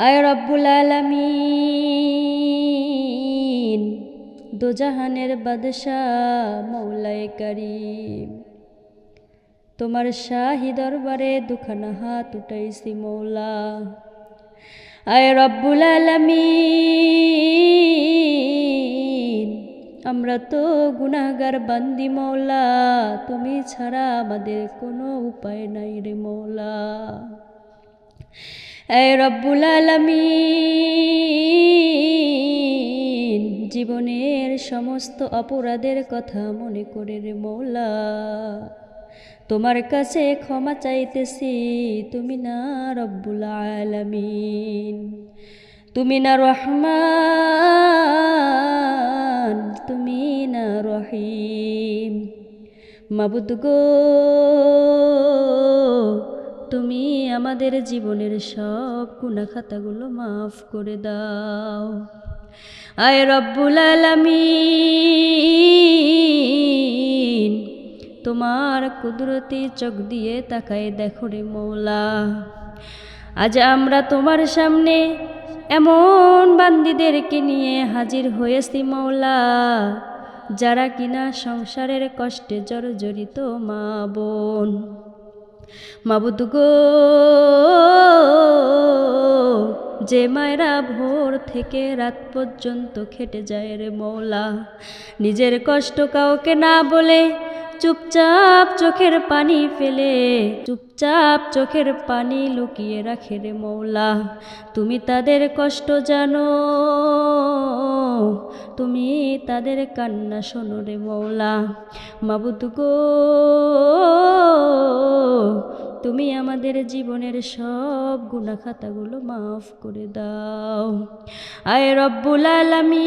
আয় রব্বুল আলামিন, দোজাহানের বাদশাহ মৌলায়ে কারীম, তোমার শাহী দরবারে দুখানা হাত উঠাইছি মৌলা। আয় রব্বুল আলামিন, আমরা তো গুনাহগার বান্দি মৌলা, তুমি ছাড়া আমাদের কোনো উপায় নাই রে মৌলা। আয় রব্বুল আলামিন, জীবনের সমস্ত অপরাধের কথা মনে করে রে মৌলা, তোমার কাছে ক্ষমা চাইতেছি। তুমি না রব্বুল আলামিন, তুমি না রহমান, তুমি না রহিম। মাবুদ গো, তুমি আমাদের জীবনের সব গুনাহ খাতাগুলো মাফ করে দাও। আয় রব্বুল আলামিন, তোমার কুদরতি চোখ দিয়ে তাকায় দেখো রে মৌলা, আজ আমরা তোমার সামনে এমন বান্দীদেরকে নিয়ে হাজির হয়েছি মৌলা, যারা কিনা সংসারের কষ্টে জর্জরিত মা বোন। মাবুদ গো, যে মায়েরা ভোর থেকে রাত পর্যন্ত খেটে যায় রে মৌলা, নিজের কষ্ট কাউকে না বলে চুপচাপ চোখের পানি ফেলে, চুপচাপ চোখের পানি লুকিয়ে রাখে রে মৌলা, তুমি তাদের কষ্ট জানো, তুমি তাদের কান্না শোনো রে মৌলা। মাবুদ গো, তুমি আমাদের জীবনের সব গুনাহ খাতাগুলো মাফ করে দাও। আয় রব্বুল আলামিন,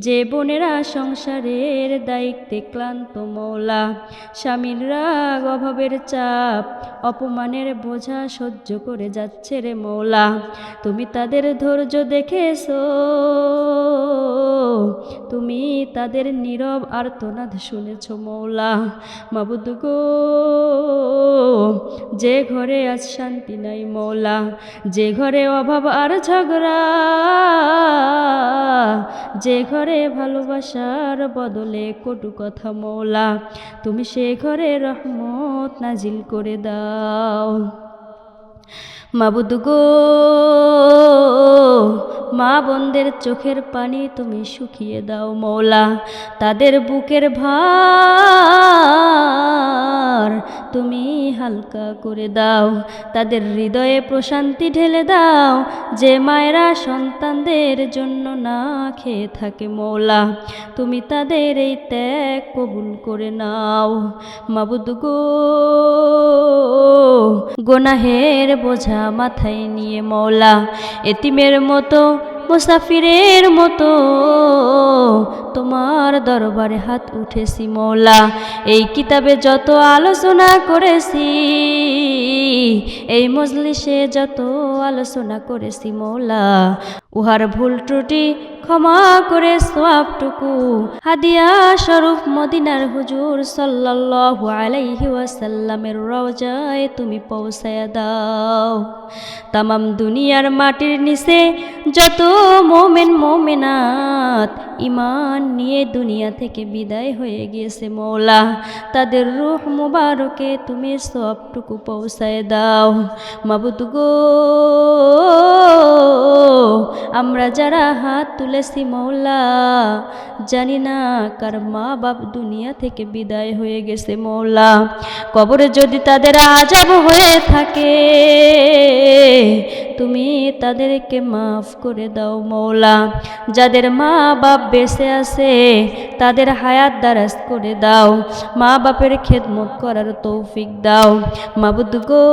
যে বোনেরা সংসারের দায়িত্বে ক্লান্ত মৌলা, স্বামীর রাগ, অভাবের চাপ, অপমানের বোঝা সহ্য করে যাচ্ছে রে মৌলা, তুমি তাদের ধৈর্য দেখেছো, তুমি তাদের নীরব আর্তনাদ শুনেছ মৌলা। মাবুদ গো, যে ঘরে আজ শান্তি নাই মৌলা, যে ঘরে অভাব আর ঝগড়া, যে ঘরে ভালোবাসার বদলে কটু কথা মৌলা, তুমি সে ঘরে রহমত নাজিল করে দাও। মাবুদ গো, মা বোনদের চোখের পানি তুমি শুকিয়ে দাও মৌলা, তাদের বুকের ভার তুমি হালকা করে দাও, তাদের হৃদয়ে প্রশান্তি ঢেলে দাও। যে মায়েরা সন্তানদের জন্য না খেয়ে থাকে মৌলা, তুমি তাদের এই ত্যাগ কবুল করে নাও। মাবুদ গো, গুনাহের বোঝা মাথায় নিয়ে মৌলা, এতিমের মতো, মুসাফিরের মতো তোমার দরবারে হাত উঠেছি মৌলা। এই কিতাবে যত আলোচনা করেছি, এই মজলিসে যত আলোচনা করেছি মৌলা, উহার ভুল ত্রুটি ক্ষমা করে সওয়াবটুকু হাদিয়া স্বরূপ মদিনার হুজুর সাল্লাল্লাহু আলাইহি ওয়াসাল্লামের রওজায় তুমি পৌঁছায়া দাও। তামাম দুনিয়ার মাটির নিচে যত মোমেন মোমেনাত ঈমান নিয়ে দুনিয়া থেকে বিদায় হয়ে গিয়েছে মৌলা, তাদের রূহ মুবারকে তুমি সওয়াবটুকু পৌঁছায় দাও। মাবুদ গো, আমরা যারা হাত তুলেছি মৌলা, জানি না কার মা বাপ দুনিয়া থেকে বিদায় হয়ে গেছে মৌলা, কবরে যদি তাদের আযাব হয়ে থাকে, তুমি তাদেরকে মাফ করে দাও মৌলা। যাদের মা বাপ বেঁচে আছে তাদের হায়াত দারাজ করে দাও, মা বাপের খেদমত করার তৌফিক দাও। মাবুদ গো,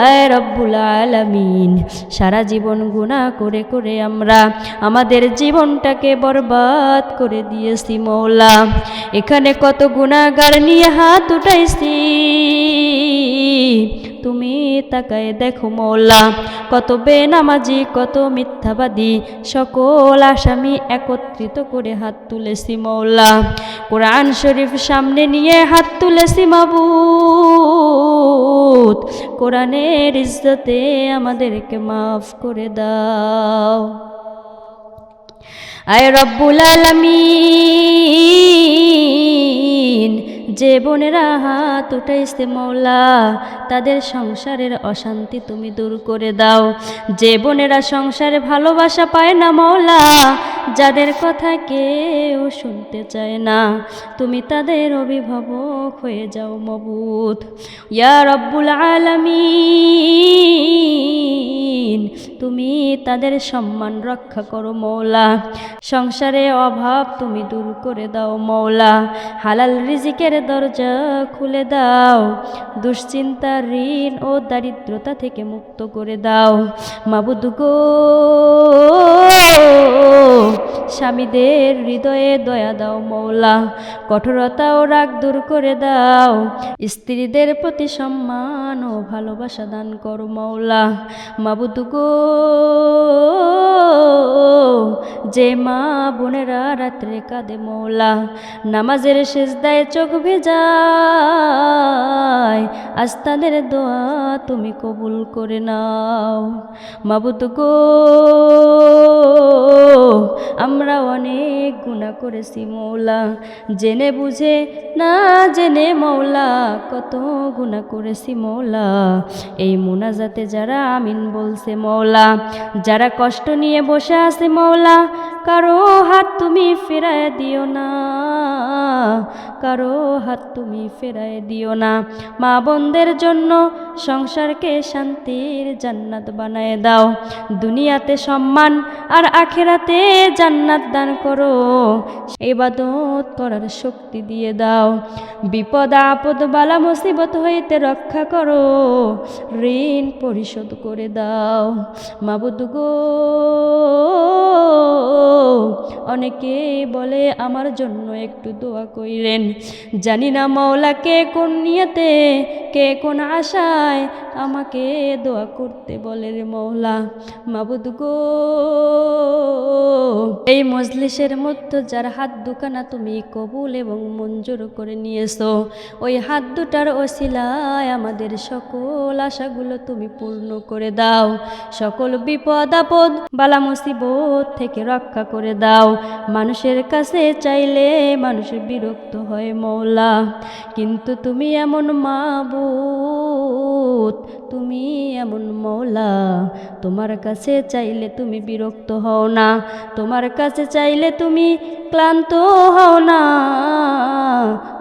আয় রব্বুল আলামিন, সারা জীবন গুনাহ করে করে আমরা আমাদের জীবনটাকে বরবাদ করে দিয়েছি মৌলা। এখানে কত গুনাহগার নিয়ে হাত উঠাইছি, তুমি তাকায় দেখো মৌলা, কত বেনামাজি, কত মিথ্যাবাদী, সকল আসামি একত্রিত করে হাত তুলেছি মৌলা। কোরআন শরীফ সামনে নিয়ে হাত তুলেছি মাবুদ। কোরআনের ইজ্জতে আমাদেরকে মাফ করে দাও। আয় রব্বুল আলামিন, যে বোনেরা হাত উঠাইছে মওলা, তাদের সংসারের অশান্তি তুমি দূর করে দাও। যে বোনেরা সংসারে ভালোবাসা পায় না মওলা, যাদের কথা কেউ শুনতে চায় না, তুমি তাদের অভিভাবক হয়ে যাও মাবুদ। ইয়া রব্বুল আলামিন, তুমি তাদের সম্মান রক্ষা করো মওলা। সংসারে অভাব তুমি দূর করে দাও মওলা। হালাল রিজিকের দরজা খুলে দাও। দুশ্চিন্তা, ঋণ ও দারিদ্রতা থেকে মুক্ত করে দাও মাবুদ গো। স্বামীদের হৃদয়ে দয়া দাও মওলা। কঠোরতা ও রাগ দূর করে দাও। স্ত্রীদের প্রতি সম্মান ও ভালোবাসা দান করো মওলা। মাবুদ গো, যে মা বোনেরা রাত্রে কাঁদে মওলা, নামাজের সেজদায় চোখ ভেজায়, আজ তাদের দোয়া তুমি কবুল করে নাও মাবুদ গো। আমরা অনেক গুনাহ করেছি মওলা, জেনে বুঝে না জেনে মওলা, কত গুনাহ করেছি মওলা। এই মুনাজাতে যারা আমিন বলছে মওলা, যারা কষ্ট নিয়ে বসে আছে মওলা, কারো হাত তুমি ফেরায় দিও না, কারো হাত তুমি ফেরায় দিও না। মা বোনদের জন্য সংসারকে শান্তির জান্নাত বানায় দাও। দুনিয়াতে সম্মান আর আখিরাতে জান্নাত দান করো। ইবাদত করার শক্তি দিয়ে দাও। বিপদ আপদ বালা মুসিবত হইতে রক্ষা করো। ঋণ পরিশোধ করে দাও মাবুদ গো। অনেকে বলে আমার জন্য একটু দোয়া কইরেন। জানি না মওলা কে কোন নিয়তে, কে কোন আশায় আমাকে দোয়া করতে বলে রে মওলা। মাবুদ গো, এই মজলিসের মধ্যে যার হাত দুখানা তুমি কবুল এবং মঞ্জুর করে নিয়েছো, ওই হাত দুটার ওসিলায় আমাদের সকল আশাগুলো তুমি পূর্ণ করে দাও। সকল বিপদ আপদ বালা মুসিবত থেকে রক্ষা করে দাও। মানুষের কাছে চাইলে মানুষ বিরক্ত হয় মওলা, কিন্তু তুমি এমন মাবুদ, তুমি এমন মওলা, তোমার কাছে চাইলে তুমি বিরক্ত হও না, তোমার কাছে চাইলে তুমি ক্লান্ত হও না,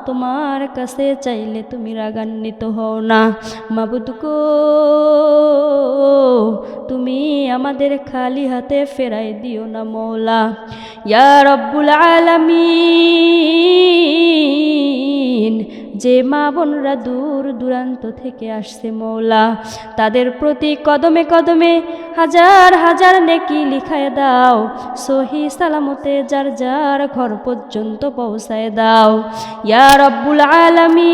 তোমার কাছে চাইলে তুমি রাগান্বিত হও না মাবুদ গো। তুমি আমাদের খালি হাতে ফেরাই দিও না মওলা। ইয়া রব্বুল আলামিন, যে মা বোনরা দূর দূরান্ত থেকে আসছে মওলা, তাদের প্রতি কদমে কদমে হাজার হাজার নেকি লিখায় দাও। সহি সালামতে যার যার ঘর পর্যন্ত পৌঁছায় দাও ইয়া রব্বুল আলামিন।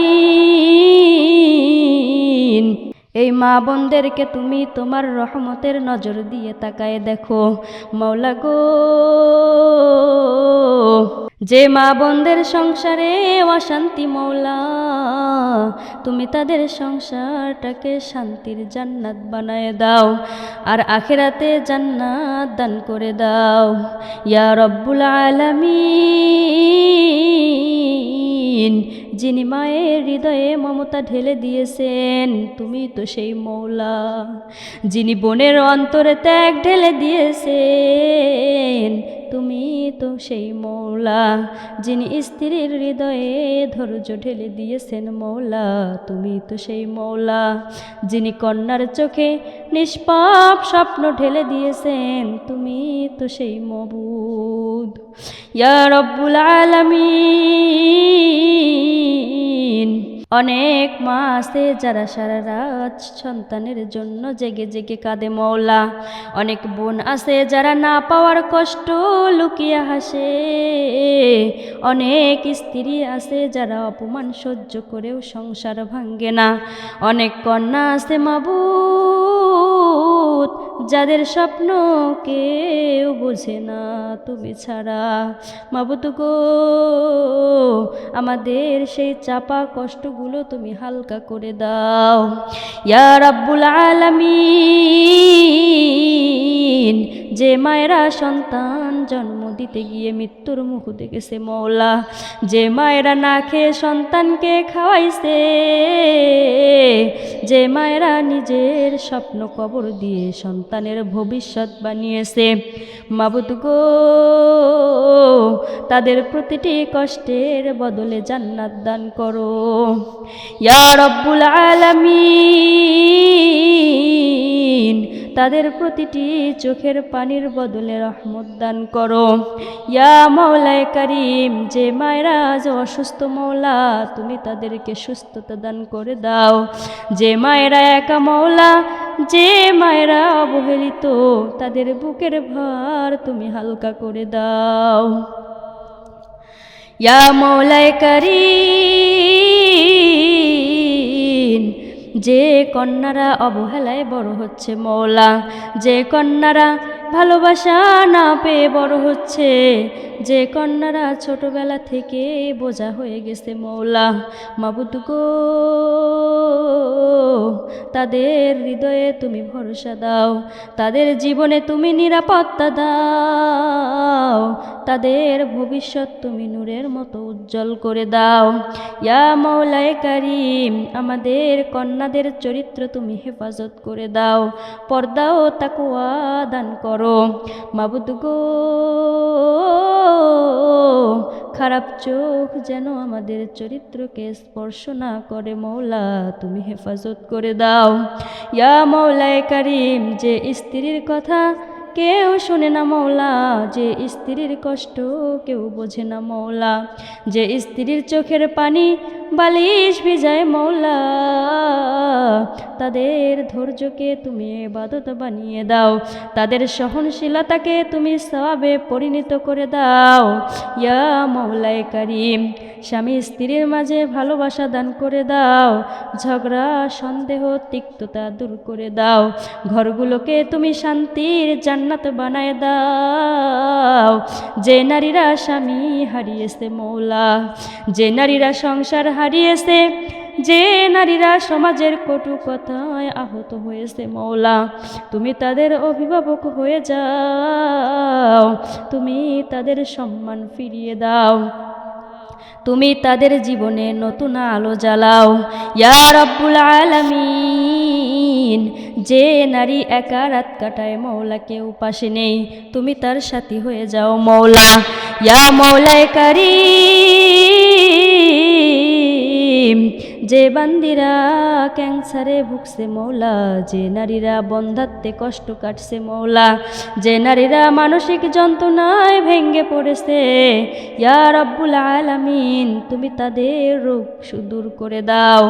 এই মা বোনদেরকে তুমি তোমার রহমতের নজর দিয়ে তাকায় দেখো মওলা গো। যে মা বোনদের সংসারে অশান্তি মওলা, তুমি তাদের সংসারটাকে শান্তির জান্নাত বানায় দাও, আর আখিরাতে জান্নাত দান করে দাও ইয়া রব্বুল আলামিন। যিনি মায়ের হৃদয়ে মমতা ঢেলে দিয়েছেন, তুমি তো সেই মওলা। যিনি বোনের অন্তরে ত্যাগ ঢেলে দিয়েছেন, তুমি তো সেই মওলা। যিনি স্ত্রীর হৃদয়ে ধৈর্য ঢেলে দিয়েছেন মওলা, তুমি তো সেই মওলা। যিনি কন্যার চোখে নিষ্পাপ স্বপ্ন ঢেলে দিয়েছেন, তুমি তো সেই মাবুদ ইয়া রব্বুল আলামিন। অনেক মা আছে যারা সারা রাত সন্তানের জন্য জেগে জেগে কাঁদে মওলা। অনেক বোন আছে যারা না পাওয়ার কষ্ট লুকিয়ে হাসে। অনেক স্ত্রী আছে যারা অপমান সহ্য করেও সংসার ভাঙ্গে না। অনেক কন্যা আছে মাবুদ যাদের স্বপ্ন কেউ বোঝে না তুমি ছাড়া। মাবুদ গো, আমাদের সেই চাপা কষ্টগুলো তুমি হালকা করে দাও ইয়া রাব্বুল আলামিন। যে মায়েরা সন্তান জন্ম দিতে গিয়ে মৃত্যুর মুখ দেখেছে মওলা, যে মায়েরা না খেয়ে সন্তানকে খাওয়াইছে, যে মায়েরা নিজের স্বপ্ন কবর দিয়ে সন্তানের ভবিষ্যৎ বানিয়েছে, মাবুদ গো, তাদের প্রতিটি কষ্টের বদলে জান্নাত দান করো ইয়া রাব্বুল আলামিন। তাদের প্রতিটি চোখের পানির বদলে রহমত দান করো ইয়া মাওলায়ে কারীম। যে মায়েরা আজ অসুস্থ মওলা, তুমি তাদেরকে সুস্থতা দান করে দাও। যে মায়েরা একা মওলা, যে মায়েরা অবহেলিত, তাদের বুকের ভার তুমি হালকা করে দাও ইয়া মাওলায়ে কারীম। যে কন্যারা অবহেলায় বড় হচ্ছে মওলা, যে কন্যারা ভালোবাসা না পেয়ে বড় হচ্ছে, যে কন্যারা ছোটবেলা থেকে বোঝা হয়ে গেছে মওলা, মাবুদ গো, তাদের হৃদয়ে তুমি ভরসা দাও, তাদের জীবনে তুমি নিরাপত্তা দাও, তাদের ভবিষ্যৎ তুমি নূরের মতো উজ্জ্বল করে দাও ইয়া মাওলায়ে কারীম। আমাদের কন্যাদের চরিত্র তুমি হেফাজত করে দাও, পর্দা ও তাকওয়া দান করো মাবুদ গো। খারাপ চোখ যেন আমাদের চরিত্রকে স্পর্শ না করে মওলা, তুমি হেফাজত করে দাও ইয়া মাওলায়ে কারীম। যে স্ত্রীর কথা কেউ শোনে না মওলা, যে স্ত্রীর কষ্ট কেউ বোঝে না মওলা, যে স্ত্রীর চোখের পানি বালিশ ভিজায় মওলা, তাদের ধৈর্যকে তুমি ইবাদত বানিয়ে দাও, তাদের সহনশীলতাকে তুমি সওয়াবে পরিণত করে দাও ইয়া মাওলায়ে কারীম। স্বামী স্ত্রীর মাঝে ভালোবাসা দান করে দাও, ঝগড়া সন্দেহ তিক্ততা দূর করে দাও, ঘরগুলোকে তুমি শান্তির জান্নাত বানায় দাও। যে নারীরা স্বামী হারিয়েছে মওলা, যে নারীরা সংসার হারিয়েছে, যে নারীরা সমাজের কটু কথায় আহত হয়েছে মওলা, তুমি তাদের অভিভাবক হয়ে যাও, তুমি তাদের সম্মান ফিরিয়ে দাও, তুমি তাদের জীবনে নতুন আলো জ্বালাও ইয়া রাব্বুল আলামিন। যে নারী একা রাত কাটায় মওলা, কেউ পাশে নেই, তুমি তার সাথী হয়ে যাও মওলা ইয়া মাওলায়ে কারীম। যে বান্দিরা ক্যান্সারে ভুগছে মওলা, যে নারীরা বন্ধাত্বে কষ্ট কাটছে মওলা, যে নারীরা মানসিক যন্ত্রণায় ভেঙে পড়েছে ইয়া রাব্বুল আলামিন, তুমি তাদের রোগ দূর করে দাও,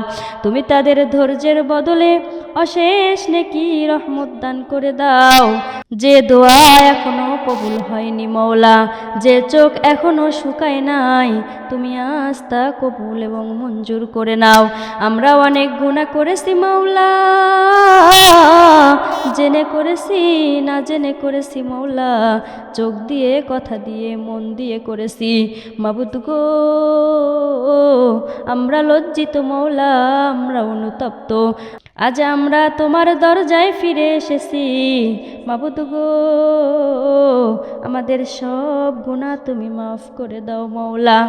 তুমি তাদের ধৈর্যের বদলে অশেষ নেকি রহমত দান করে দাও। যে দোয়া এখনো কবুল হয়নি মওলা, যে চোখ এখনো শুকায় নাই, তুমি আজ তা কবুল এবং মঞ্জুর করে নাও। আমরা অনেক গুনাহ করেছি মওলা, জেনে করেছি না জেনে করেছি মওলা, চোখ দিয়ে কথা দিয়ে মন দিয়ে করেছি মাবুদ গো। আমরা লজ্জিত মওলা, আমরা অনুতপ্ত, আজ আমরা তোমার দরজায় ফিরে এসেছি মাবুদ গো। আমাদের সব গুনাহ তুমি মাফ করে দাও মওলা,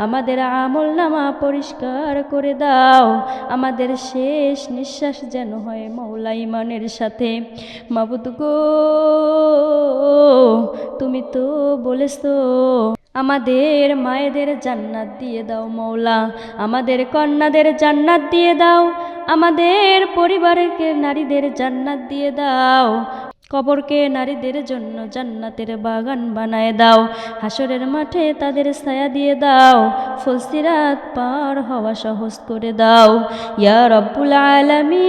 আমাদের আমলনামা পরিষ্কার করে দাও, আমাদের শেষ নিঃশ্বাস যেন হয় মওলা ঈমানের সাথে মাবুদ গো। তুমি তো বলেছো আমাদের মায়েদের জান্নাত দিয়ে দাও মওলা, আমাদের কন্যাদের জান্নাত দিয়ে দাও, আমাদের পরিবারের নারীদের জান্নাত দিয়ে দাও, কবরকে নারীদের জন্য জান্নাতের বাগান বানায় দাও, হাসরের মাঠে তাদের ছায়া দিয়ে দাও, ফুলসিরাত পার হওয়া সহজ করে দাও ইয়া রাব্বুল আলামিন।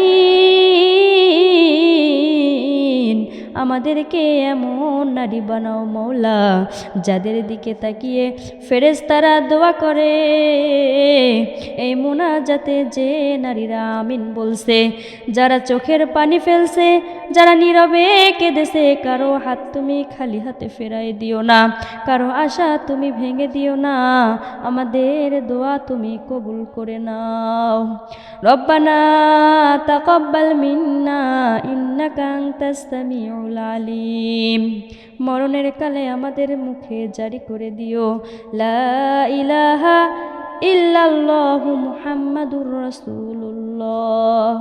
আমাদেরকে এমন এমন নারী বানাও মৌলা যাদের দিকে তাকিয়ে ফেরেশতারা দোয়া করে এই মোনাজাতে যে নারীরা আমিন বলছে, যারা চোখের পানি ফেলছে, যারা নীরবে কেঁদেছে, কারো হাত তুমি খালি হাতে ফেরাই দিও না, কারো আশা তুমি ভেঙে দিও না, আমাদের দোয়া তুমি কবুল করে নাও। রব্বানা তাকাব্বাল মিন্না ইন্নাকা আনতাস সামিউল আলিম। মরণের কালে আমাদের মুখে জারি করে দিও লা ইলাহা ইল্লাল্লাহু মুহাম্মাদুর রাসূলুল্লাহ।